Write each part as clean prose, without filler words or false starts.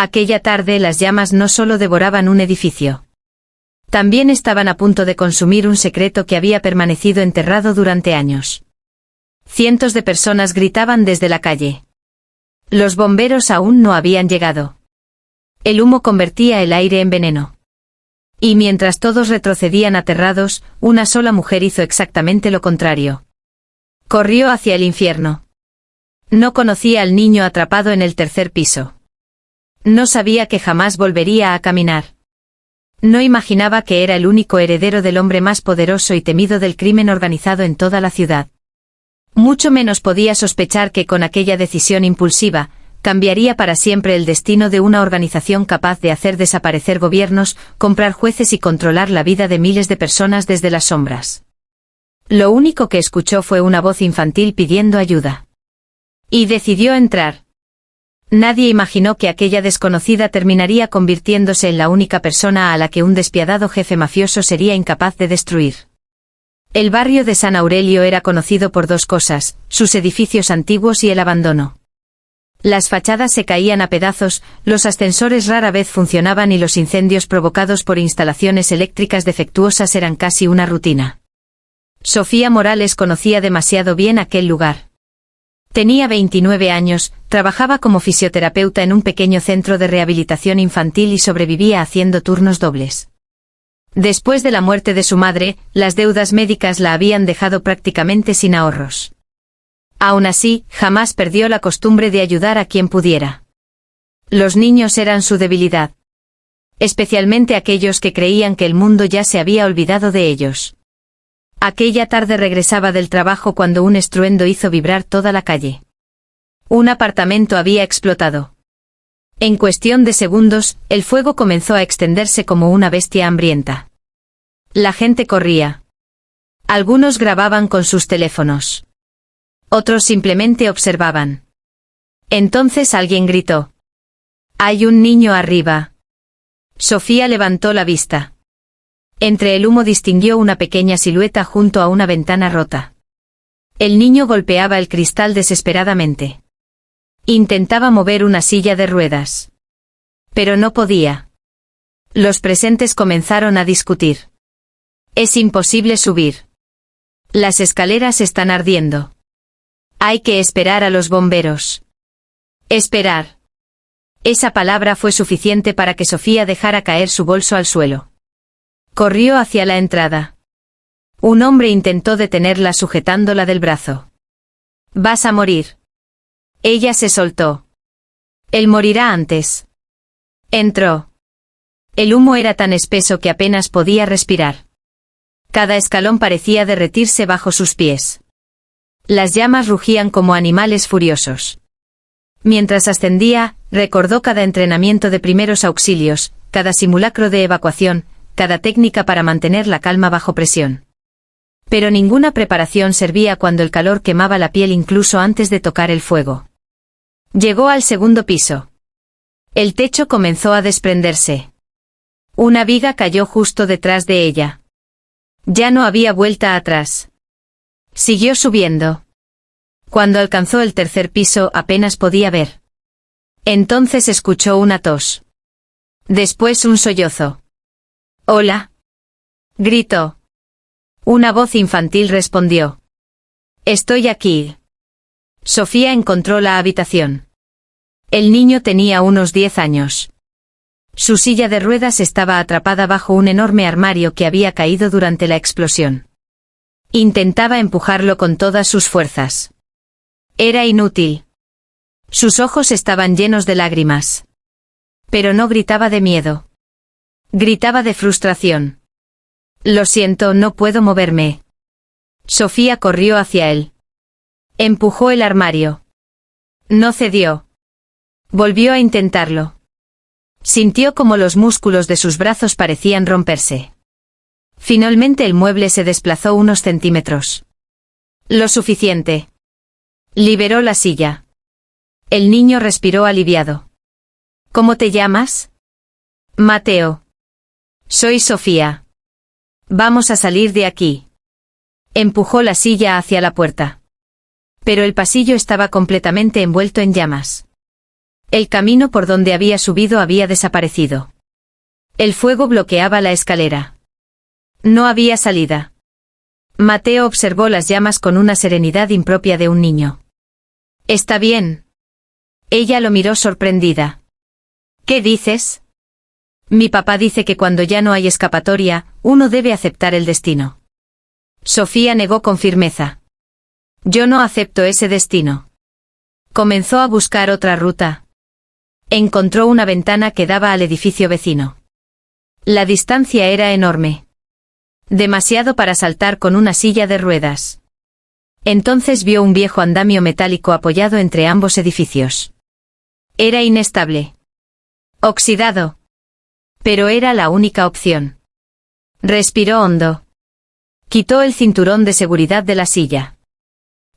Aquella tarde las llamas no solo devoraban un edificio. También estaban a punto de consumir un secreto que había permanecido enterrado durante años. Cientos de personas gritaban desde la calle. Los bomberos aún no habían llegado. El humo convertía el aire en veneno. Y mientras todos retrocedían aterrados, una sola mujer hizo exactamente lo contrario. Corrió hacia el infierno. No conocía al niño atrapado en el tercer piso. No sabía que jamás volvería a caminar. No imaginaba que era el único heredero del hombre más poderoso y temido del crimen organizado en toda la ciudad. Mucho menos podía sospechar que con aquella decisión impulsiva, cambiaría para siempre el destino de una organización capaz de hacer desaparecer gobiernos, comprar jueces y controlar la vida de miles de personas desde las sombras. Lo único que escuchó fue una voz infantil pidiendo ayuda. Y decidió entrar. Nadie imaginó que aquella desconocida terminaría convirtiéndose en la única persona a la que un despiadado jefe mafioso sería incapaz de destruir. El barrio de San Aurelio era conocido por dos cosas: sus edificios antiguos y el abandono. Las fachadas se caían a pedazos, los ascensores rara vez funcionaban y los incendios provocados por instalaciones eléctricas defectuosas eran casi una rutina. Sofía Morales conocía demasiado bien aquel lugar. Tenía 29 años, trabajaba como fisioterapeuta en un pequeño centro de rehabilitación infantil y sobrevivía haciendo turnos dobles. Después de la muerte de su madre, las deudas médicas la habían dejado prácticamente sin ahorros. Aún así, jamás perdió la costumbre de ayudar a quien pudiera. Los niños eran su debilidad. Especialmente aquellos que creían que el mundo ya se había olvidado de ellos. Aquella tarde regresaba del trabajo cuando un estruendo hizo vibrar toda la calle. Un apartamento había explotado. En cuestión de segundos, el fuego comenzó a extenderse como una bestia hambrienta. La gente corría. Algunos grababan con sus teléfonos. Otros simplemente observaban. Entonces alguien gritó: «¡Hay un niño arriba!». Sofía levantó la vista. Entre el humo distinguió una pequeña silueta junto a una ventana rota. El niño golpeaba el cristal desesperadamente. Intentaba mover una silla de ruedas. Pero no podía. Los presentes comenzaron a discutir. «Es imposible subir. Las escaleras están ardiendo. Hay que esperar a los bomberos». Esperar. Esa palabra fue suficiente para que Sofía dejara caer su bolso al suelo. Corrió hacia la entrada. Un hombre intentó detenerla sujetándola del brazo. «Vas a morir». Ella se soltó. «Él morirá antes». Entró. El humo era tan espeso que apenas podía respirar. Cada escalón parecía derretirse bajo sus pies. Las llamas rugían como animales furiosos. Mientras ascendía, recordó cada entrenamiento de primeros auxilios, cada simulacro de evacuación, cada técnica para mantener la calma bajo presión. Pero ninguna preparación servía cuando el calor quemaba la piel incluso antes de tocar el fuego. Llegó al segundo piso. El techo comenzó a desprenderse. Una viga cayó justo detrás de ella. Ya no había vuelta atrás. Siguió subiendo. Cuando alcanzó el tercer piso apenas podía ver. Entonces escuchó una tos. Después un sollozo. «Hola», gritó. Una voz infantil respondió. «Estoy aquí». Sofía encontró la habitación. El niño tenía unos 10 años. Su silla de ruedas estaba atrapada bajo un enorme armario que había caído durante la explosión. Intentaba empujarlo con todas sus fuerzas. Era inútil. Sus ojos estaban llenos de lágrimas. Pero no gritaba de miedo. Gritaba de frustración. «Lo siento, no puedo moverme». Sofía corrió hacia él. Empujó el armario. No cedió. Volvió a intentarlo. Sintió como los músculos de sus brazos parecían romperse. Finalmente el mueble se desplazó unos centímetros. Lo suficiente. Liberó la silla. El niño respiró aliviado. «¿Cómo te llamas?» «Mateo». «Soy Sofía. Vamos a salir de aquí». Empujó la silla hacia la puerta. Pero el pasillo estaba completamente envuelto en llamas. El camino por donde había subido había desaparecido. El fuego bloqueaba la escalera. No había salida. Mateo observó las llamas con una serenidad impropia de un niño. «¿Está bien?» Ella lo miró sorprendida. «¿Qué dices?» «Mi papá dice que cuando ya no hay escapatoria, uno debe aceptar el destino». Sofía negó con firmeza. «Yo no acepto ese destino». Comenzó a buscar otra ruta. Encontró una ventana que daba al edificio vecino. La distancia era enorme. Demasiado para saltar con una silla de ruedas. Entonces vio un viejo andamio metálico apoyado entre ambos edificios. Era inestable. Oxidado. Pero era la única opción. Respiró hondo. Quitó el cinturón de seguridad de la silla.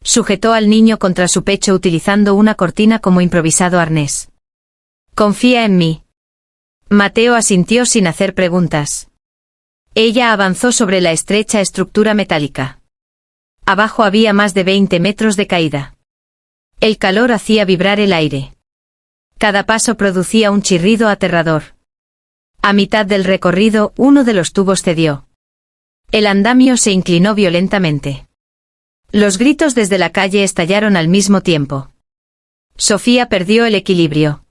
Sujetó al niño contra su pecho utilizando una cortina como improvisado arnés. «Confía en mí». Mateo asintió sin hacer preguntas. Ella avanzó sobre la estrecha estructura metálica. Abajo había más de 20 metros de caída. El calor hacía vibrar el aire. Cada paso producía un chirrido aterrador. A mitad del recorrido, uno de los tubos cedió. El andamio se inclinó violentamente. Los gritos desde la calle estallaron al mismo tiempo. Sofía perdió el equilibrio.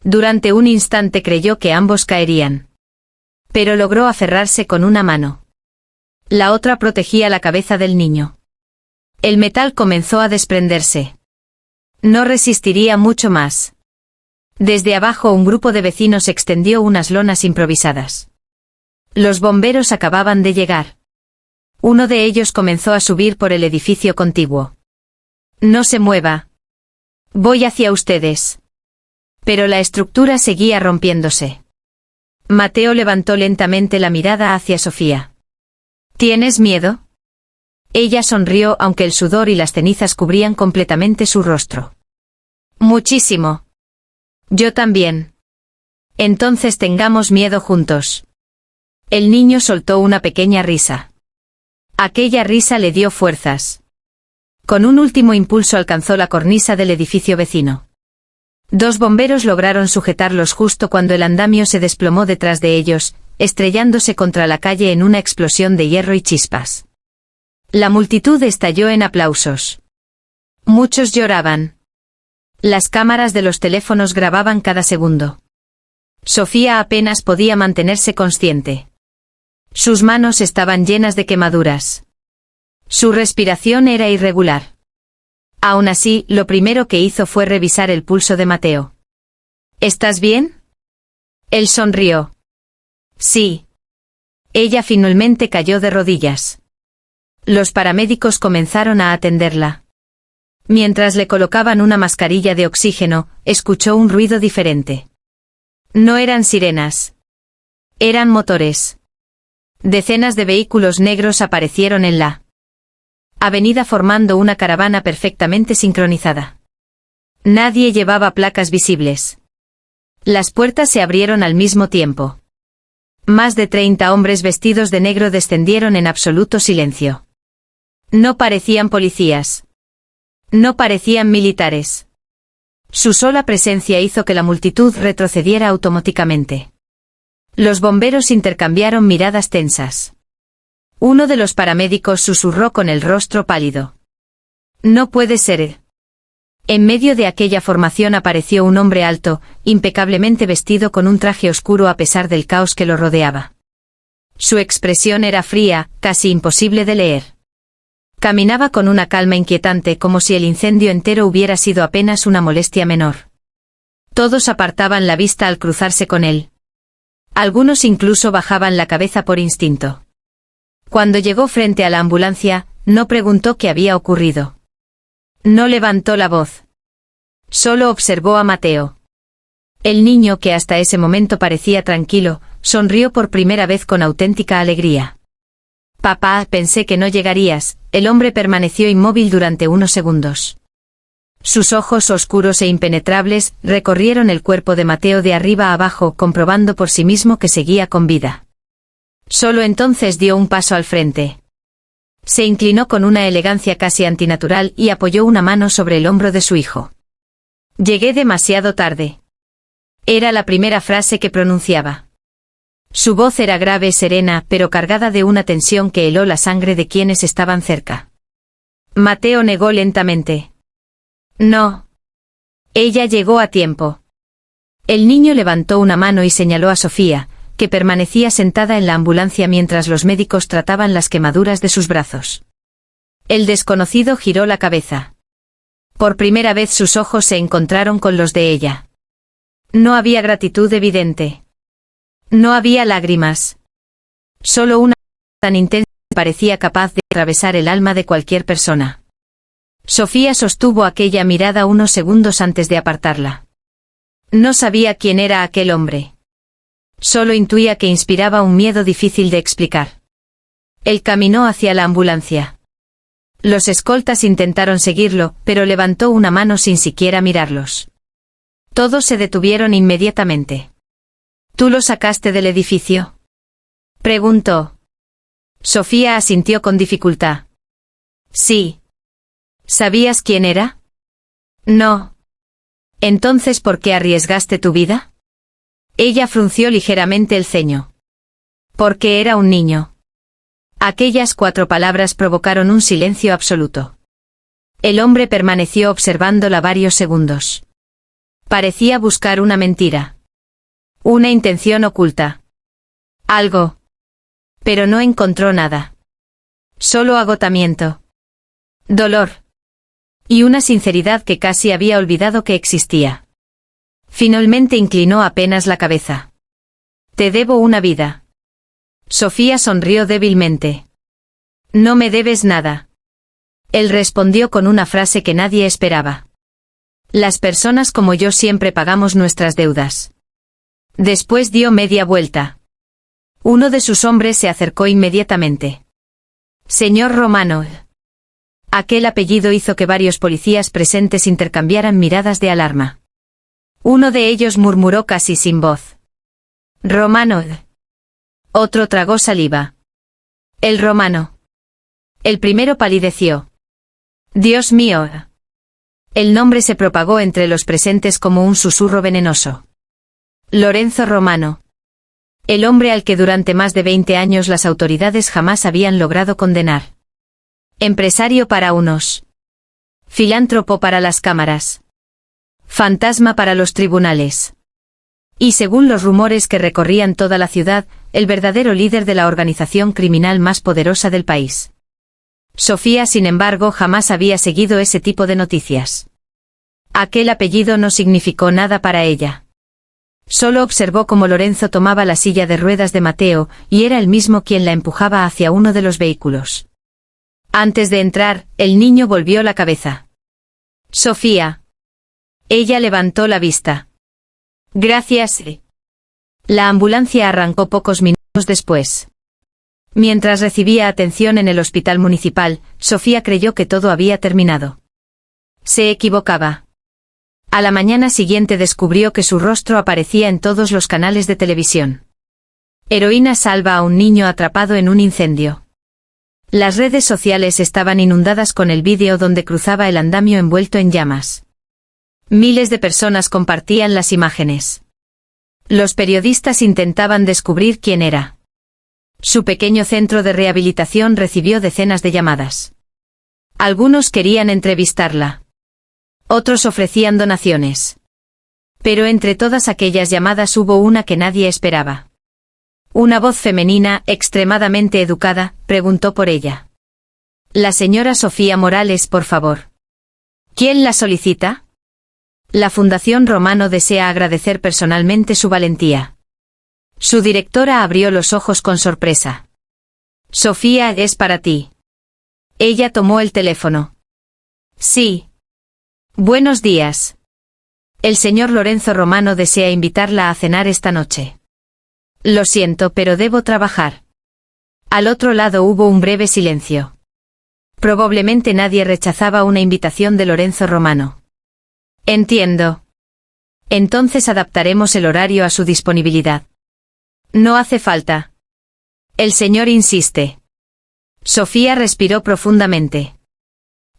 Durante un instante creyó que ambos caerían. Pero logró aferrarse con una mano. La otra protegía la cabeza del niño. El metal comenzó a desprenderse. No resistiría mucho más. Desde abajo un grupo de vecinos extendió unas lonas improvisadas. Los bomberos acababan de llegar. Uno de ellos comenzó a subir por el edificio contiguo. «No se mueva. Voy hacia ustedes». Pero la estructura seguía rompiéndose. Mateo levantó lentamente la mirada hacia Sofía. «¿Tienes miedo?» Ella sonrió aunque el sudor y las cenizas cubrían completamente su rostro. «Muchísimo. Yo también. Entonces tengamos miedo juntos». El niño soltó una pequeña risa. Aquella risa le dio fuerzas. Con un último impulso alcanzó la cornisa del edificio vecino. Dos bomberos lograron sujetarlos justo cuando el andamio se desplomó detrás de ellos, estrellándose contra la calle en una explosión de hierro y chispas. La multitud estalló en aplausos. Muchos lloraban. Las cámaras de los teléfonos grababan cada segundo. Sofía apenas podía mantenerse consciente. Sus manos estaban llenas de quemaduras. Su respiración era irregular. Aún así, lo primero que hizo fue revisar el pulso de Mateo. ¿Estás bien? Él sonrió. Sí. Ella finalmente cayó de rodillas. Los paramédicos comenzaron a atenderla. Mientras le colocaban una mascarilla de oxígeno, escuchó un ruido diferente. No eran sirenas. Eran motores. Decenas de vehículos negros aparecieron en la avenida formando una caravana perfectamente sincronizada. Nadie llevaba placas visibles. Las puertas se abrieron al mismo tiempo. Más de 30 hombres vestidos de negro descendieron en absoluto silencio. No parecían policías. No parecían militares. Su sola presencia hizo que la multitud retrocediera automáticamente. Los bomberos intercambiaron miradas tensas. Uno de los paramédicos susurró con el rostro pálido. «No puede ser». En medio de aquella formación apareció un hombre alto, impecablemente vestido con un traje oscuro a pesar del caos que lo rodeaba. Su expresión era fría, casi imposible de leer. Caminaba con una calma inquietante como si el incendio entero hubiera sido apenas una molestia menor. Todos apartaban la vista al cruzarse con él. Algunos incluso bajaban la cabeza por instinto. Cuando llegó frente a la ambulancia, no preguntó qué había ocurrido. No levantó la voz. Solo observó a Mateo. El niño, que hasta ese momento parecía tranquilo, sonrió por primera vez con auténtica alegría. «Papá, pensé que no llegarías». El hombre permaneció inmóvil durante unos segundos. Sus ojos oscuros e impenetrables recorrieron el cuerpo de Mateo de arriba a abajo, comprobando por sí mismo que seguía con vida. Solo entonces dio un paso al frente. Se inclinó con una elegancia casi antinatural y apoyó una mano sobre el hombro de su hijo. Llegué demasiado tarde. Era la primera frase que pronunciaba. Su voz era grave y serena, pero cargada de una tensión que heló la sangre de quienes estaban cerca. Mateo negó lentamente. No. Ella llegó a tiempo. El niño levantó una mano y señaló a Sofía, que permanecía sentada en la ambulancia mientras los médicos trataban las quemaduras de sus brazos. El desconocido giró la cabeza. Por primera vez sus ojos se encontraron con los de ella. No había gratitud evidente. No había lágrimas. Solo una tan intensa que parecía capaz de atravesar el alma de cualquier persona. Sofía sostuvo aquella mirada unos segundos antes de apartarla. No sabía quién era aquel hombre. Solo intuía que inspiraba un miedo difícil de explicar. Él caminó hacia la ambulancia. Los escoltas intentaron seguirlo, pero levantó una mano sin siquiera mirarlos. Todos se detuvieron inmediatamente. ¿Tú lo sacaste del edificio?, preguntó. Sofía asintió con dificultad. Sí. ¿Sabías quién era? No. ¿Entonces por qué arriesgaste tu vida? Ella frunció ligeramente el ceño. Porque era un niño. Aquellas 4 palabras provocaron un silencio absoluto. El hombre permaneció observándola varios segundos. Parecía buscar una mentira. Una intención oculta. Algo. Pero no encontró nada. Solo agotamiento. Dolor. Y una sinceridad que casi había olvidado que existía. Finalmente inclinó apenas la cabeza. Te debo una vida. Sofía sonrió débilmente. No me debes nada. Él respondió con una frase que nadie esperaba. Las personas como yo siempre pagamos nuestras deudas. Después dio media vuelta. Uno de sus hombres se acercó inmediatamente. Señor Romano. Aquel apellido hizo que varios policías presentes intercambiaran miradas de alarma. Uno de ellos murmuró casi sin voz. Romano. Otro tragó saliva. El Romano. El primero palideció. Dios mío. El nombre se propagó entre los presentes como un susurro venenoso. Lorenzo Romano. El hombre al que durante más de 20 años las autoridades jamás habían logrado condenar. Empresario para unos. Filántropo para las cámaras. Fantasma para los tribunales. Y según los rumores que recorrían toda la ciudad, el verdadero líder de la organización criminal más poderosa del país. Sofía, sin embargo, jamás había seguido ese tipo de noticias. Aquel apellido no significó nada para ella. Solo observó cómo Lorenzo tomaba la silla de ruedas de Mateo, y era él mismo quien la empujaba hacia uno de los vehículos. Antes de entrar, el niño volvió la cabeza. Sofía. Ella levantó la vista. Gracias. La ambulancia arrancó pocos minutos después. Mientras recibía atención en el hospital municipal, Sofía creyó que todo había terminado. Se equivocaba. A la mañana siguiente descubrió que su rostro aparecía en todos los canales de televisión. Heroína salva a un niño atrapado en un incendio. Las redes sociales estaban inundadas con el vídeo donde cruzaba el andamio envuelto en llamas. Miles de personas compartían las imágenes. Los periodistas intentaban descubrir quién era. Su pequeño centro de rehabilitación recibió decenas de llamadas. Algunos querían entrevistarla. Otros ofrecían donaciones. Pero entre todas aquellas llamadas hubo una que nadie esperaba. Una voz femenina, extremadamente educada, preguntó por ella. La señora Sofía Morales, por favor. ¿Quién la solicita? La Fundación Romano desea agradecer personalmente su valentía. Su directora abrió los ojos con sorpresa. Sofía, es para ti. Ella tomó el teléfono. Sí. Buenos días. El señor Lorenzo Romano desea invitarla a cenar esta noche. Lo siento, pero debo trabajar. Al otro lado hubo un breve silencio. Probablemente nadie rechazaba una invitación de Lorenzo Romano. Entiendo. Entonces adaptaremos el horario a su disponibilidad. No hace falta. El señor insiste. Sofía respiró profundamente.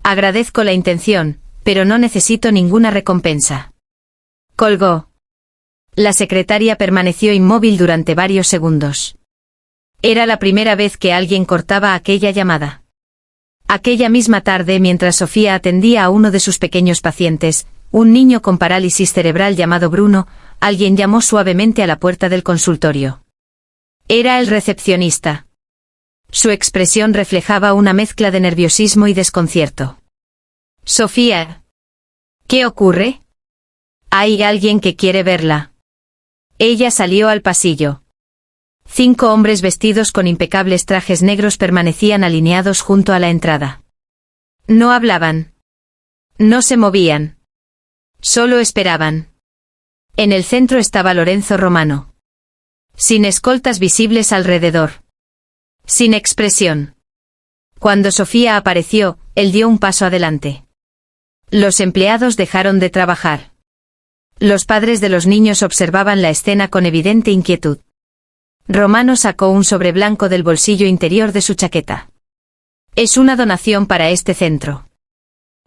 Agradezco la intención, pero no necesito ninguna recompensa. Colgó. La secretaria permaneció inmóvil durante varios segundos. Era la primera vez que alguien cortaba aquella llamada. Aquella misma tarde, mientras Sofía atendía a uno de sus pequeños pacientes, un niño con parálisis cerebral llamado Bruno, alguien llamó suavemente a la puerta del consultorio. Era el recepcionista. Su expresión reflejaba una mezcla de nerviosismo y desconcierto. Sofía. ¿Qué ocurre? Hay alguien que quiere verla. Ella salió al pasillo. 5 hombres vestidos con impecables trajes negros permanecían alineados junto a la entrada. No hablaban. No se movían. Solo esperaban. En el centro estaba Lorenzo Romano. Sin escoltas visibles alrededor. Sin expresión. Cuando Sofía apareció, él dio un paso adelante. Los empleados dejaron de trabajar. Los padres de los niños observaban la escena con evidente inquietud. Romano sacó un sobre blanco del bolsillo interior de su chaqueta. Es una donación para este centro.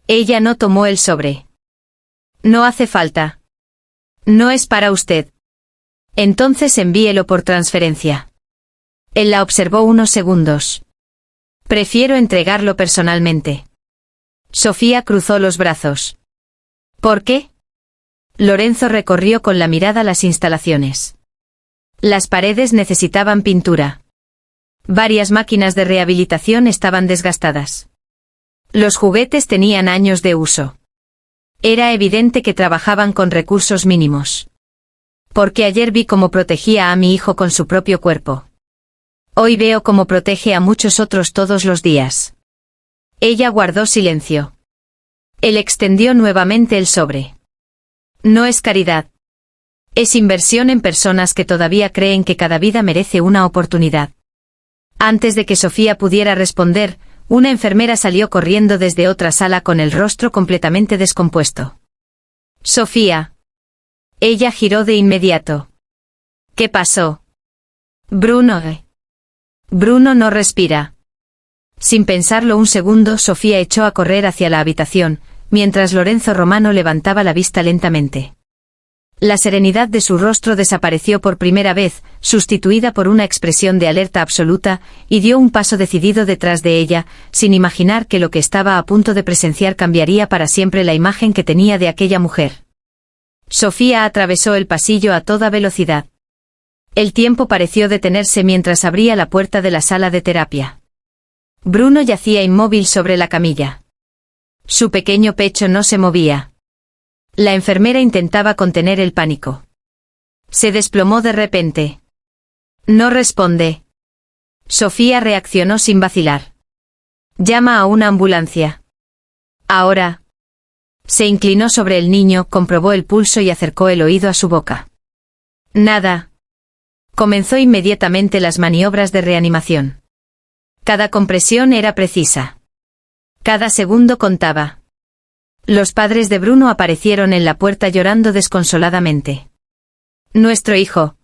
Ella no tomó el sobre. No hace falta. No es para usted. Entonces envíelo por transferencia. Él la observó unos segundos. Prefiero entregarlo personalmente. Sofía cruzó los brazos. ¿Por qué? Lorenzo recorrió con la mirada las instalaciones. Las paredes necesitaban pintura. Varias máquinas de rehabilitación estaban desgastadas. Los juguetes tenían años de uso. Era evidente que trabajaban con recursos mínimos. Porque ayer vi cómo protegía a mi hijo con su propio cuerpo. Hoy veo cómo protege a muchos otros todos los días. Ella guardó silencio. Él extendió nuevamente el sobre. No es caridad. Es inversión en personas que todavía creen que cada vida merece una oportunidad. Antes de que Sofía pudiera responder, una enfermera salió corriendo desde otra sala con el rostro completamente descompuesto. Sofía. Ella giró de inmediato. ¿Qué pasó? Bruno. Bruno no respira. Sin pensarlo un segundo, Sofía echó a correr hacia la habitación, mientras Lorenzo Romano levantaba la vista lentamente. La serenidad de su rostro desapareció por primera vez, sustituida por una expresión de alerta absoluta, y dio un paso decidido detrás de ella, sin imaginar que lo que estaba a punto de presenciar cambiaría para siempre la imagen que tenía de aquella mujer. Sofía atravesó el pasillo a toda velocidad. El tiempo pareció detenerse mientras abría la puerta de la sala de terapia. Bruno yacía inmóvil sobre la camilla. Su pequeño pecho no se movía. La enfermera intentaba contener el pánico. Se desplomó de repente. No responde. Sofía reaccionó sin vacilar. Llama a una ambulancia. Ahora. Se inclinó sobre el niño, comprobó el pulso y acercó el oído a su boca. Nada. Comenzó inmediatamente las maniobras de reanimación. Cada compresión era precisa. Cada segundo contaba. Los padres de Bruno aparecieron en la puerta llorando desconsoladamente. Nuestro hijo.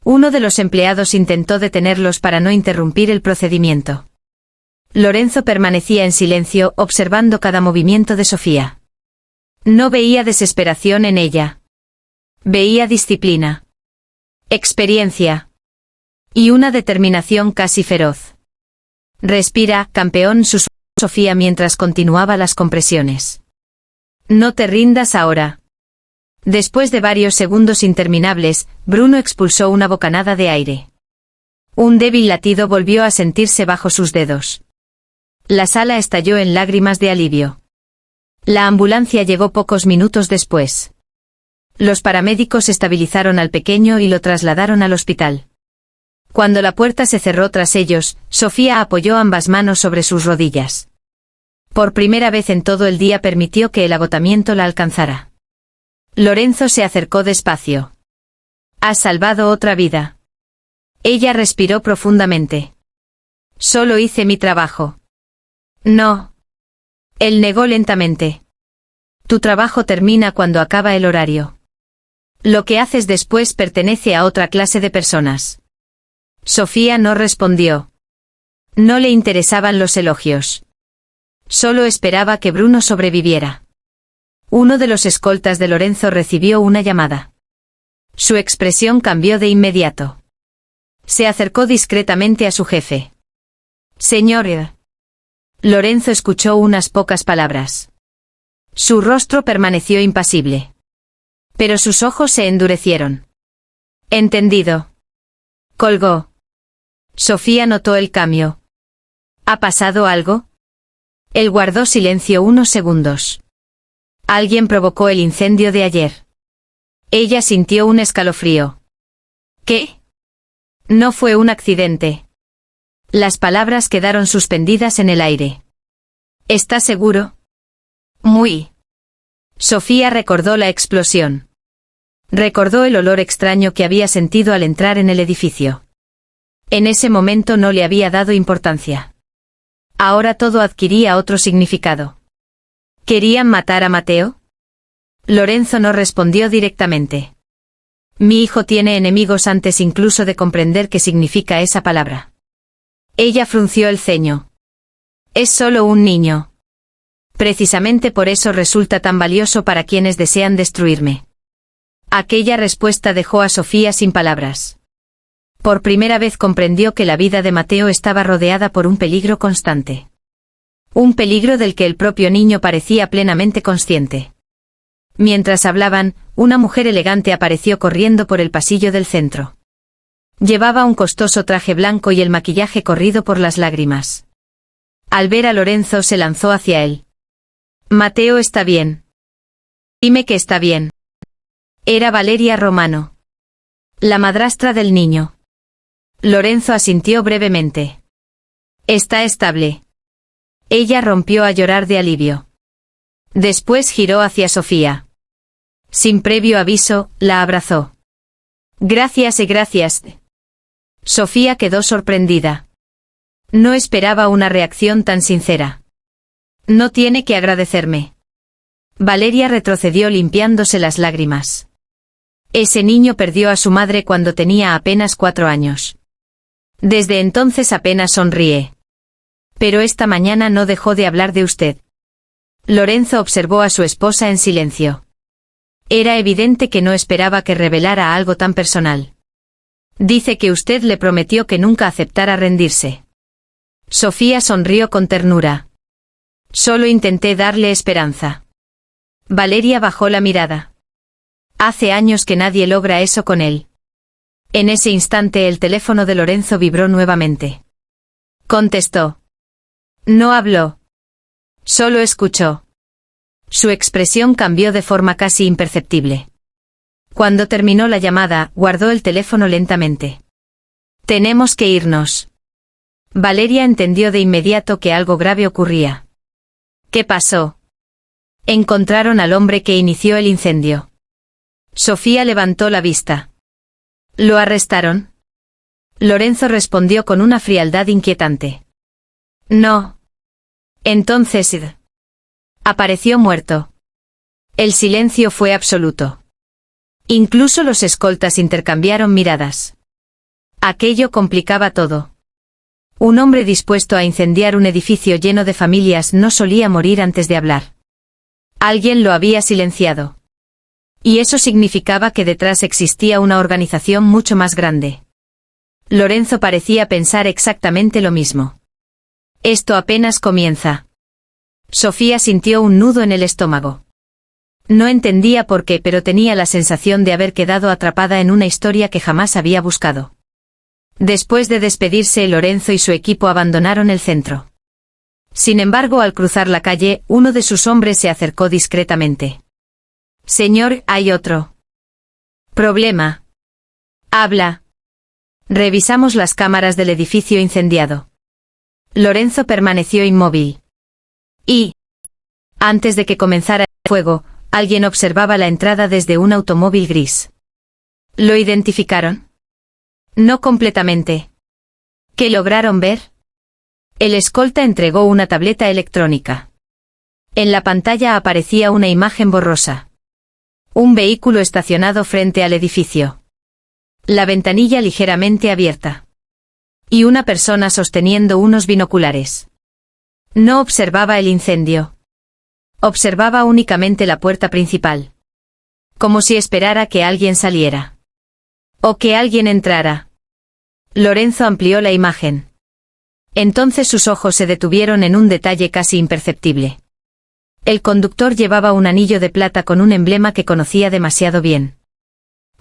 Uno de los empleados intentó detenerlos para no interrumpir el procedimiento. Lorenzo permanecía en silencio, observando cada movimiento de Sofía. No veía desesperación en ella. Veía disciplina. Experiencia. Y una determinación casi feroz. Respira, campeón, susurró Sofía mientras continuaba las compresiones. No te rindas ahora. Después de varios segundos interminables, Bruno expulsó una bocanada de aire. Un débil latido volvió a sentirse bajo sus dedos. La sala estalló en lágrimas de alivio. La ambulancia llegó pocos minutos después. Los paramédicos estabilizaron al pequeño y lo trasladaron al hospital. Cuando la puerta se cerró tras ellos, Sofía apoyó ambas manos sobre sus rodillas. Por primera vez en todo el día permitió que el agotamiento la alcanzara. Lorenzo se acercó despacio. Has salvado otra vida. Ella respiró profundamente. Solo hice mi trabajo. No. Él negó lentamente. Tu trabajo termina cuando acaba el horario. Lo que haces después pertenece a otra clase de personas. Sofía no respondió. No le interesaban los elogios. Solo esperaba que Bruno sobreviviera. Uno de los escoltas de Lorenzo recibió una llamada. Su expresión cambió de inmediato. Se acercó discretamente a su jefe. Señor. Lorenzo escuchó unas pocas palabras. Su rostro permaneció impasible. Pero sus ojos se endurecieron. Entendido. Colgó. Sofía notó el cambio. ¿Ha pasado algo? Él guardó silencio unos segundos. Alguien provocó el incendio de ayer. Ella sintió un escalofrío. ¿Qué? No fue un accidente. Las palabras quedaron suspendidas en el aire. ¿Estás seguro? Muy. Sofía recordó la explosión. Recordó el olor extraño que había sentido al entrar en el edificio. En ese momento no le había dado importancia. Ahora todo adquiría otro significado. ¿Querían matar a Mateo? Lorenzo no respondió directamente. Mi hijo tiene enemigos antes incluso de comprender qué significa esa palabra. Ella frunció el ceño. Es solo un niño. Precisamente por eso resulta tan valioso para quienes desean destruirme. Aquella respuesta dejó a Sofía sin palabras. Por primera vez comprendió que la vida de Mateo estaba rodeada por un peligro constante. Un peligro del que el propio niño parecía plenamente consciente. Mientras hablaban, una mujer elegante apareció corriendo por el pasillo del centro. Llevaba un costoso traje blanco y el maquillaje corrido por las lágrimas. Al ver a Lorenzo se lanzó hacia él. Mateo está bien. Dime que está bien. Era Valeria Romano. La madrastra del niño. Lorenzo asintió brevemente. Está estable. Ella rompió a llorar de alivio. Después giró hacia Sofía. Sin previo aviso, la abrazó. Gracias y gracias. Sofía quedó sorprendida. No esperaba una reacción tan sincera. No tiene que agradecerme. Valeria retrocedió limpiándose las lágrimas. Ese niño perdió a su madre cuando tenía apenas 4 años. Desde entonces apenas sonríe. Pero esta mañana no dejó de hablar de usted. Lorenzo observó a su esposa en silencio. Era evidente que no esperaba que revelara algo tan personal. Dice que usted le prometió que nunca aceptara rendirse. Sofía sonrió con ternura. Solo intenté darle esperanza. Valeria bajó la mirada. Hace años que nadie logra eso con él. En ese instante el teléfono de Lorenzo vibró nuevamente. Contestó. No habló. Solo escuchó. Su expresión cambió de forma casi imperceptible. Cuando terminó la llamada, guardó el teléfono lentamente. Tenemos que irnos. Valeria entendió de inmediato que algo grave ocurría. ¿Qué pasó? Encontraron al hombre que inició el incendio. Sofía levantó la vista. ¿Lo arrestaron? Lorenzo respondió con una frialdad inquietante. No. Entonces, apareció muerto. El silencio fue absoluto. Incluso los escoltas intercambiaron miradas. Aquello complicaba todo. Un hombre dispuesto a incendiar un edificio lleno de familias no solía morir antes de hablar. Alguien lo había silenciado. Y eso significaba que detrás existía una organización mucho más grande. Lorenzo parecía pensar exactamente lo mismo. Esto apenas comienza. Sofía sintió un nudo en el estómago. No entendía por qué, pero tenía la sensación de haber quedado atrapada en una historia que jamás había buscado. Después de despedirse, Lorenzo y su equipo abandonaron el centro. Sin embargo, al cruzar la calle, uno de sus hombres se acercó discretamente. Señor, hay otro problema. Habla. Revisamos las cámaras del edificio incendiado. Lorenzo permaneció inmóvil. Y, antes de que comenzara el fuego, alguien observaba la entrada desde un automóvil gris. ¿Lo identificaron? No completamente. ¿Qué lograron ver? El escolta entregó una tableta electrónica. En la pantalla aparecía una imagen borrosa. Un vehículo estacionado frente al edificio. La ventanilla ligeramente abierta. Y una persona sosteniendo unos binoculares. No observaba el incendio. Observaba únicamente la puerta principal. Como si esperara que alguien saliera. O que alguien entrara. Lorenzo amplió la imagen. Entonces sus ojos se detuvieron en un detalle casi imperceptible. El conductor llevaba un anillo de plata con un emblema que conocía demasiado bien.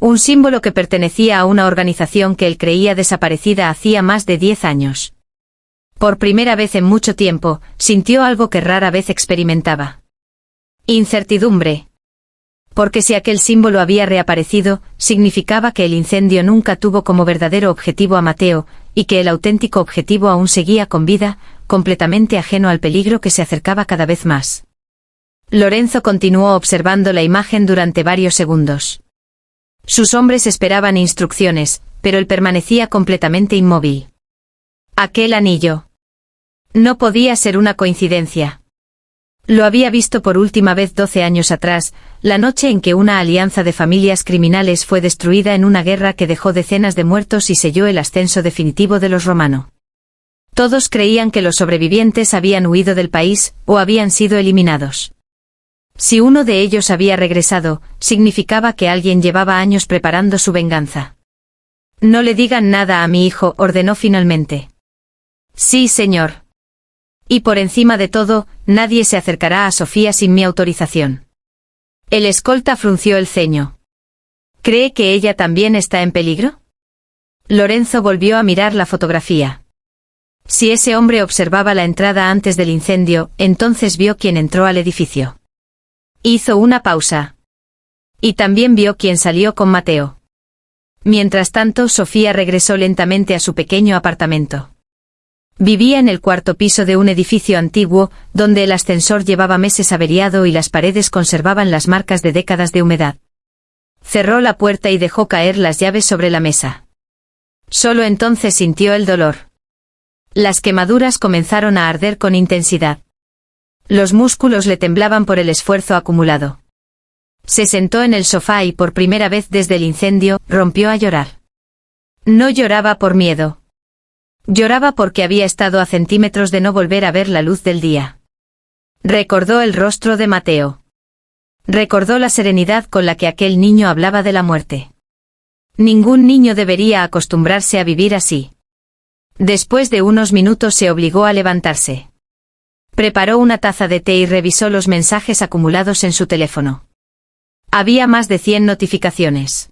Un símbolo que pertenecía a una organización que él creía desaparecida hacía más de 10 años. Por primera vez en mucho tiempo, sintió algo que rara vez experimentaba. Incertidumbre. Porque si aquel símbolo había reaparecido, significaba que el incendio nunca tuvo como verdadero objetivo a Mateo, y que el auténtico objetivo aún seguía con vida, completamente ajeno al peligro que se acercaba cada vez más. Lorenzo continuó observando la imagen durante varios segundos. Sus hombres esperaban instrucciones, pero él permanecía completamente inmóvil. Aquel anillo. No podía ser una coincidencia. Lo había visto por última vez 12 años atrás, la noche en que una alianza de familias criminales fue destruida en una guerra que dejó decenas de muertos y selló el ascenso definitivo de los Romano. Todos creían que los sobrevivientes habían huido del país, o habían sido eliminados. Si uno de ellos había regresado, significaba que alguien llevaba años preparando su venganza. No le digan nada a mi hijo, ordenó finalmente. Sí, señor. Y por encima de todo, nadie se acercará a Sofía sin mi autorización. El escolta frunció el ceño. ¿Cree que ella también está en peligro? Lorenzo volvió a mirar la fotografía. Si ese hombre observaba la entrada antes del incendio, entonces vio quién entró al edificio. Hizo una pausa. Y también vio quién salió con Mateo. Mientras tanto, Sofía regresó lentamente a su pequeño apartamento. Vivía en el cuarto piso de un edificio antiguo, donde el ascensor llevaba meses averiado y las paredes conservaban las marcas de décadas de humedad. Cerró la puerta y dejó caer las llaves sobre la mesa. Solo entonces sintió el dolor. Las quemaduras comenzaron a arder con intensidad. Los músculos le temblaban por el esfuerzo acumulado. Se sentó en el sofá y por primera vez desde el incendio, rompió a llorar. No lloraba por miedo. Lloraba porque había estado a centímetros de no volver a ver la luz del día. Recordó el rostro de Mateo. Recordó la serenidad con la que aquel niño hablaba de la muerte. Ningún niño debería acostumbrarse a vivir así. Después de unos minutos se obligó a levantarse. Preparó una taza de té y revisó los mensajes acumulados en su teléfono. Había más de 100 notificaciones.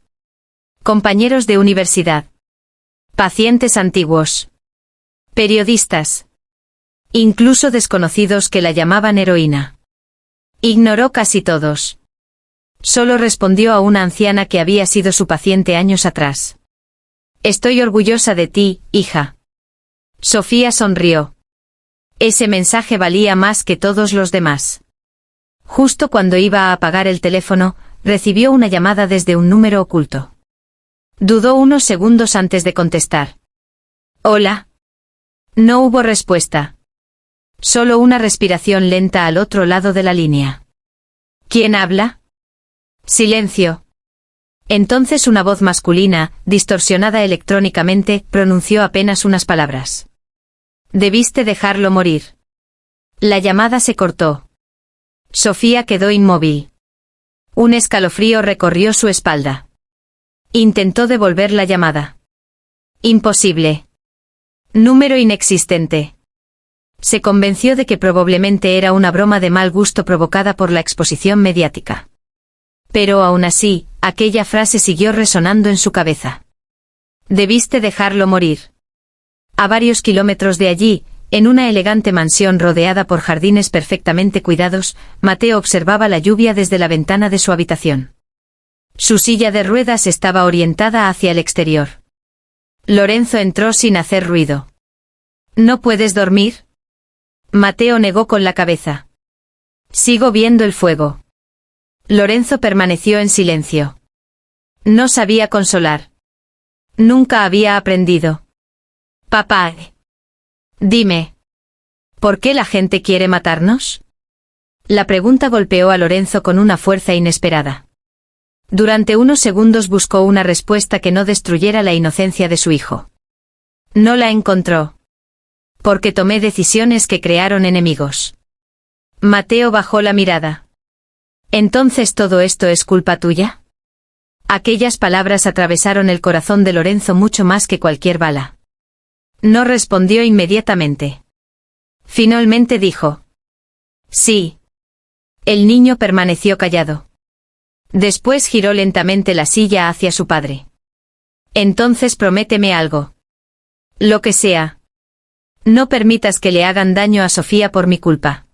Compañeros de universidad. Pacientes antiguos. Periodistas. Incluso desconocidos que la llamaban heroína. Ignoró casi todos. Solo respondió a una anciana que había sido su paciente años atrás. Estoy orgullosa de ti, hija. Sofía sonrió. Ese mensaje valía más que todos los demás. Justo cuando iba a apagar el teléfono, recibió una llamada desde un número oculto. Dudó unos segundos antes de contestar. Hola. No hubo respuesta. Solo una respiración lenta al otro lado de la línea. ¿Quién habla? Silencio. Entonces una voz masculina, distorsionada electrónicamente, pronunció apenas unas palabras. Debiste dejarlo morir. La llamada se cortó. Sofía quedó inmóvil. Un escalofrío recorrió su espalda. Intentó devolver la llamada. Imposible. Número inexistente. Se convenció de que probablemente era una broma de mal gusto provocada por la exposición mediática. Pero aún así, aquella frase siguió resonando en su cabeza. Debiste dejarlo morir. A varios kilómetros de allí, en una elegante mansión rodeada por jardines perfectamente cuidados, Mateo observaba la lluvia desde la ventana de su habitación. Su silla de ruedas estaba orientada hacia el exterior. Lorenzo entró sin hacer ruido. ¿No puedes dormir? Mateo negó con la cabeza. Sigo viendo el fuego. Lorenzo permaneció en silencio. No sabía consolar. Nunca había aprendido. Papá. Dime. ¿Por qué la gente quiere matarnos? La pregunta golpeó a Lorenzo con una fuerza inesperada. Durante unos segundos buscó una respuesta que no destruyera la inocencia de su hijo. No la encontró. Porque tomé decisiones que crearon enemigos. Mateo bajó la mirada. ¿Entonces todo esto es culpa tuya? Aquellas palabras atravesaron el corazón de Lorenzo mucho más que cualquier bala. No respondió inmediatamente. Finalmente dijo: sí. El niño permaneció callado. Después giró lentamente la silla hacia su padre. Entonces prométeme algo. Lo que sea. No permitas que le hagan daño a Sofía por mi culpa.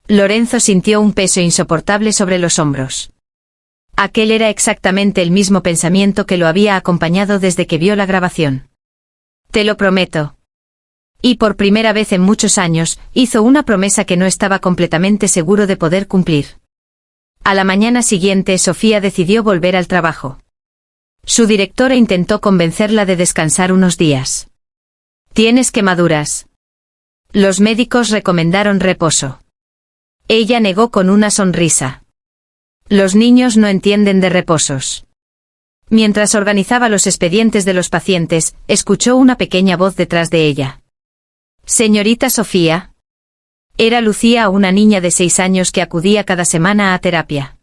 Lorenzo sintió un peso insoportable sobre los hombros. Aquel era exactamente el mismo pensamiento que lo había acompañado desde que vio la grabación. Te lo prometo. Y por primera vez en muchos años, hizo una promesa que no estaba completamente seguro de poder cumplir. A la mañana siguiente Sofía decidió volver al trabajo. Su directora intentó convencerla de descansar unos días. Tienes quemaduras. Los médicos recomendaron reposo. Ella negó con una sonrisa. Los niños no entienden de reposos. Mientras organizaba los expedientes de los pacientes, escuchó una pequeña voz detrás de ella. Señorita Sofía. Era Lucía, una niña de 6 años que acudía cada semana a terapia.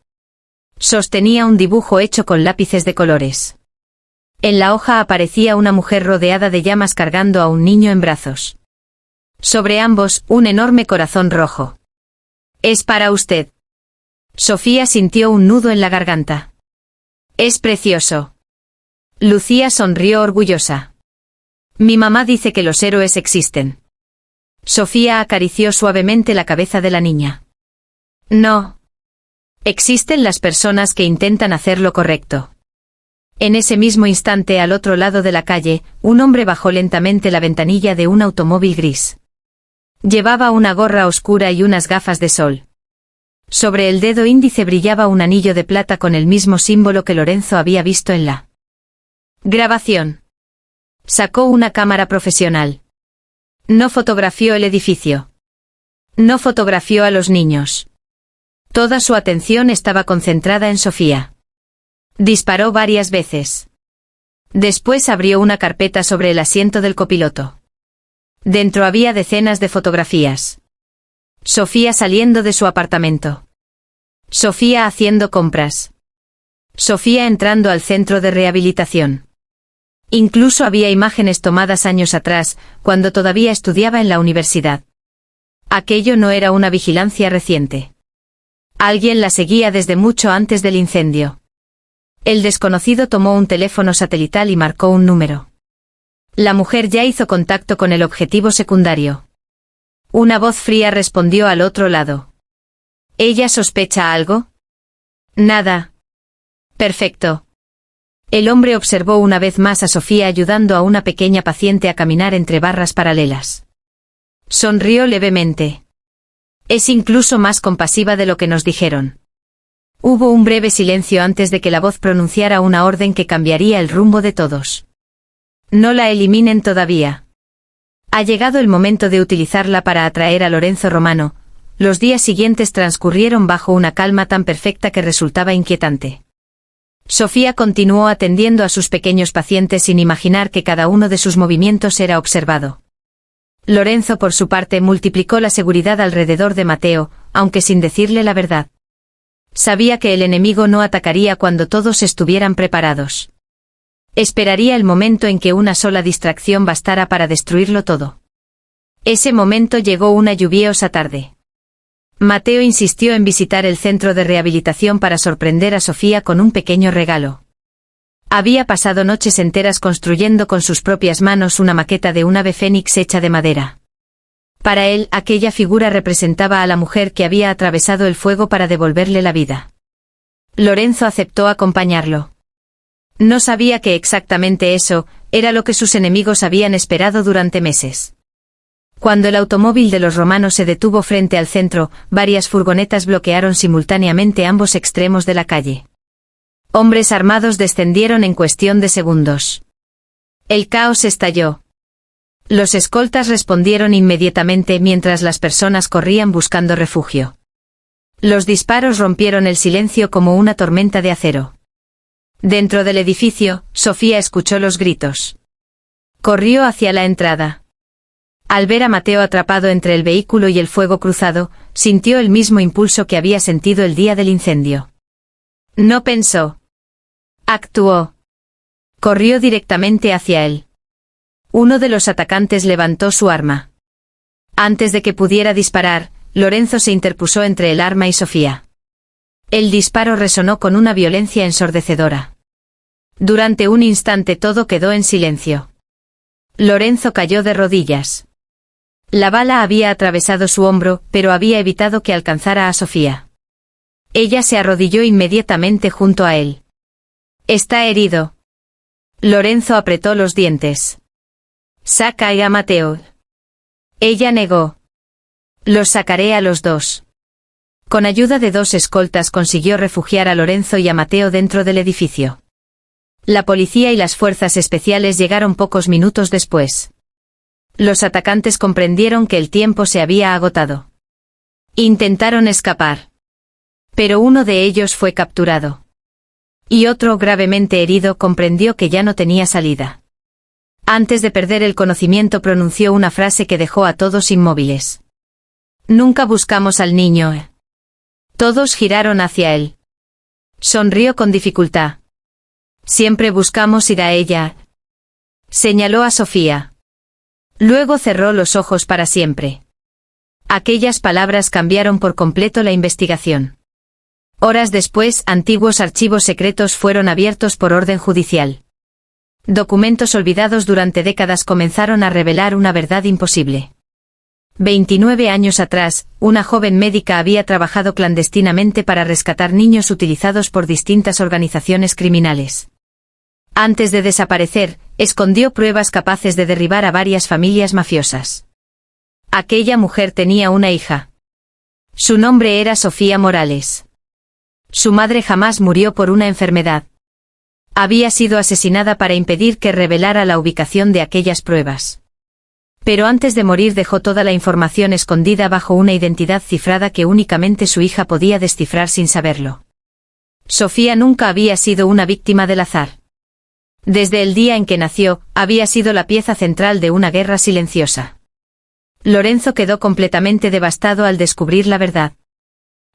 Sostenía un dibujo hecho con lápices de colores. En la hoja aparecía una mujer rodeada de llamas cargando a un niño en brazos. Sobre ambos, un enorme corazón rojo. Es para usted. Sofía sintió un nudo en la garganta. Es precioso. Lucía sonrió orgullosa. Mi mamá dice que los héroes existen. Sofía acarició suavemente la cabeza de la niña. No. Existen las personas que intentan hacer lo correcto. En ese mismo instante, al otro lado de la calle, un hombre bajó lentamente la ventanilla de un automóvil gris. Llevaba una gorra oscura y unas gafas de sol. Sobre el dedo índice brillaba un anillo de plata con el mismo símbolo que Lorenzo había visto en la grabación. Sacó una cámara profesional. No fotografió el edificio. No fotografió a los niños. Toda su atención estaba concentrada en Sofía. Disparó varias veces. Después abrió una carpeta sobre el asiento del copiloto. Dentro había decenas de fotografías. Sofía saliendo de su apartamento. Sofía haciendo compras. Sofía entrando al centro de rehabilitación. Incluso había imágenes tomadas años atrás, cuando todavía estudiaba en la universidad. Aquello no era una vigilancia reciente. Alguien la seguía desde mucho antes del incendio. El desconocido tomó un teléfono satelital y marcó un número. La mujer ya hizo contacto con el objetivo secundario. Una voz fría respondió al otro lado. ¿Ella sospecha algo? Nada. Perfecto. El hombre observó una vez más a Sofía ayudando a una pequeña paciente a caminar entre barras paralelas. Sonrió levemente. Es incluso más compasiva de lo que nos dijeron. Hubo un breve silencio antes de que la voz pronunciara una orden que cambiaría el rumbo de todos. No la eliminen todavía. Ha llegado el momento de utilizarla para atraer a Lorenzo Romano. Los días siguientes transcurrieron bajo una calma tan perfecta que resultaba inquietante. Sofía continuó atendiendo a sus pequeños pacientes sin imaginar que cada uno de sus movimientos era observado. Lorenzo, por su parte, multiplicó la seguridad alrededor de Mateo, aunque sin decirle la verdad. Sabía que el enemigo no atacaría cuando todos estuvieran preparados. Esperaría el momento en que una sola distracción bastara para destruirlo todo. Ese momento llegó una lluviosa tarde. Mateo insistió en visitar el centro de rehabilitación para sorprender a Sofía con un pequeño regalo. Había pasado noches enteras construyendo con sus propias manos una maqueta de un ave fénix hecha de madera. Para él, aquella figura representaba a la mujer que había atravesado el fuego para devolverle la vida. Lorenzo aceptó acompañarlo. No sabía que exactamente eso era lo que sus enemigos habían esperado durante meses. Cuando el automóvil de los romanos se detuvo frente al centro, varias furgonetas bloquearon simultáneamente ambos extremos de la calle. Hombres armados descendieron en cuestión de segundos. El caos estalló. Los escoltas respondieron inmediatamente mientras las personas corrían buscando refugio. Los disparos rompieron el silencio como una tormenta de acero. Dentro del edificio, Sofía escuchó los gritos. Corrió hacia la entrada. Al ver a Mateo atrapado entre el vehículo y el fuego cruzado, sintió el mismo impulso que había sentido el día del incendio. No pensó. Actuó. Corrió directamente hacia él. Uno de los atacantes levantó su arma. Antes de que pudiera disparar, Lorenzo se interpuso entre el arma y Sofía. El disparo resonó con una violencia ensordecedora. Durante un instante todo quedó en silencio. Lorenzo cayó de rodillas. La bala había atravesado su hombro, pero había evitado que alcanzara a Sofía. Ella se arrodilló inmediatamente junto a él. «Está herido». Lorenzo apretó los dientes. «Saca a Mateo». Ella negó. «Los sacaré a los dos». Con ayuda de 2 escoltas consiguió refugiar a Lorenzo y a Mateo dentro del edificio. La policía y las fuerzas especiales llegaron pocos minutos después. Los atacantes comprendieron que el tiempo se había agotado. Intentaron escapar. Pero uno de ellos fue capturado. Y otro, gravemente herido, comprendió que ya no tenía salida. Antes de perder el conocimiento pronunció una frase que dejó a todos inmóviles. «Nunca buscamos al niño». Todos giraron hacia él. Sonrió con dificultad. «Siempre buscamos ir a ella». Señaló a Sofía. Luego cerró los ojos para siempre. Aquellas palabras cambiaron por completo la investigación. Horas después, antiguos archivos secretos fueron abiertos por orden judicial. Documentos olvidados durante décadas comenzaron a revelar una verdad imposible. 29 años atrás, una joven médica había trabajado clandestinamente para rescatar niños utilizados por distintas organizaciones criminales. Antes de desaparecer, escondió pruebas capaces de derribar a varias familias mafiosas. Aquella mujer tenía una hija. Su nombre era Sofía Morales. Su madre jamás murió por una enfermedad. Había sido asesinada para impedir que revelara la ubicación de aquellas pruebas. Pero antes de morir dejó toda la información escondida bajo una identidad cifrada que únicamente su hija podía descifrar sin saberlo. Sofía nunca había sido una víctima del azar. Desde el día en que nació, había sido la pieza central de una guerra silenciosa. Lorenzo quedó completamente devastado al descubrir la verdad.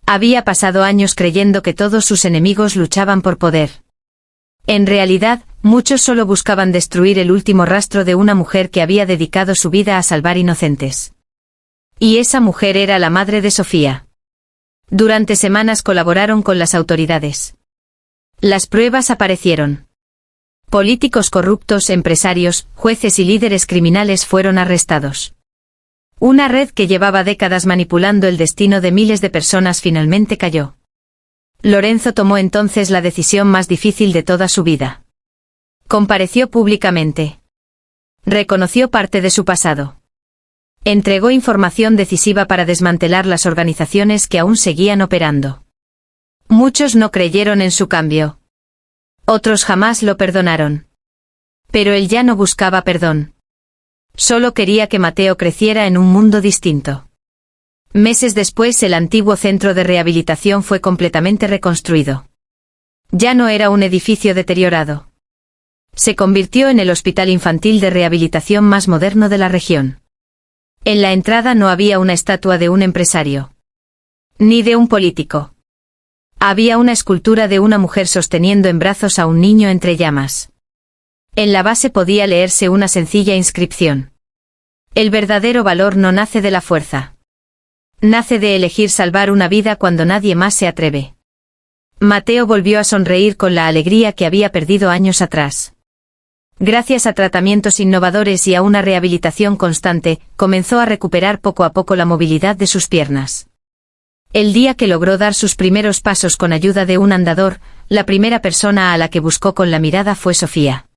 Había pasado años creyendo que todos sus enemigos luchaban por poder. En realidad, muchos solo buscaban destruir el último rastro de una mujer que había dedicado su vida a salvar inocentes. Y esa mujer era la madre de Sofía. Durante semanas colaboraron con las autoridades. Las pruebas aparecieron. Políticos corruptos, empresarios, jueces y líderes criminales fueron arrestados. Una red que llevaba décadas manipulando el destino de miles de personas finalmente cayó. Lorenzo tomó entonces la decisión más difícil de toda su vida. Compareció públicamente. Reconoció parte de su pasado. Entregó información decisiva para desmantelar las organizaciones que aún seguían operando. Muchos no creyeron en su cambio. Otros jamás lo perdonaron. Pero él ya no buscaba perdón. Solo quería que Mateo creciera en un mundo distinto. Meses después el antiguo centro de rehabilitación fue completamente reconstruido. Ya no era un edificio deteriorado. Se convirtió en el hospital infantil de rehabilitación más moderno de la región. En la entrada no había una estatua de un empresario. Ni de un político. Había una escultura de una mujer sosteniendo en brazos a un niño entre llamas. En la base podía leerse una sencilla inscripción. El verdadero valor no nace de la fuerza. Nace de elegir salvar una vida cuando nadie más se atreve. Mateo volvió a sonreír con la alegría que había perdido años atrás. Gracias a tratamientos innovadores y a una rehabilitación constante, comenzó a recuperar poco a poco la movilidad de sus piernas. El día que logró dar sus primeros pasos con ayuda de un andador, la primera persona a la que buscó con la mirada fue Sofía.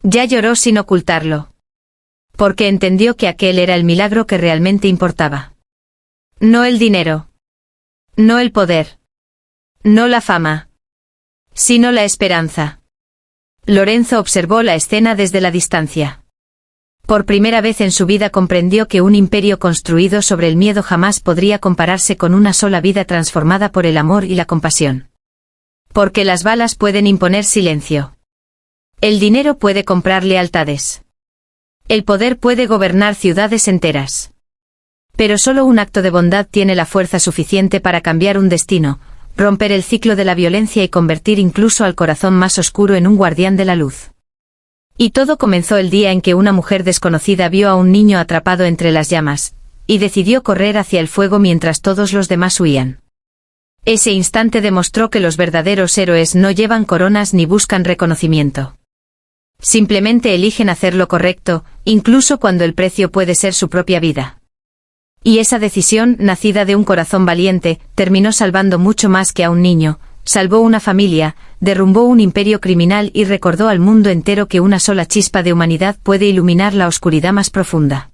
Ya lloró sin ocultarlo. Porque entendió que aquel era el milagro que realmente importaba. No el dinero. No el poder. No la fama. Sino la esperanza. Lorenzo observó la escena desde la distancia. Por primera vez en su vida comprendió que un imperio construido sobre el miedo jamás podría compararse con una sola vida transformada por el amor y la compasión. Porque las balas pueden imponer silencio. El dinero puede comprar lealtades. El poder puede gobernar ciudades enteras. Pero solo un acto de bondad tiene la fuerza suficiente para cambiar un destino, romper el ciclo de la violencia y convertir incluso al corazón más oscuro en un guardián de la luz. Y todo comenzó el día en que una mujer desconocida vio a un niño atrapado entre las llamas, y decidió correr hacia el fuego mientras todos los demás huían. Ese instante demostró que los verdaderos héroes no llevan coronas ni buscan reconocimiento. Simplemente eligen hacer lo correcto, incluso cuando el precio puede ser su propia vida. Y esa decisión, nacida de un corazón valiente, terminó salvando mucho más que a un niño, salvó una familia, derrumbó un imperio criminal y recordó al mundo entero que una sola chispa de humanidad puede iluminar la oscuridad más profunda.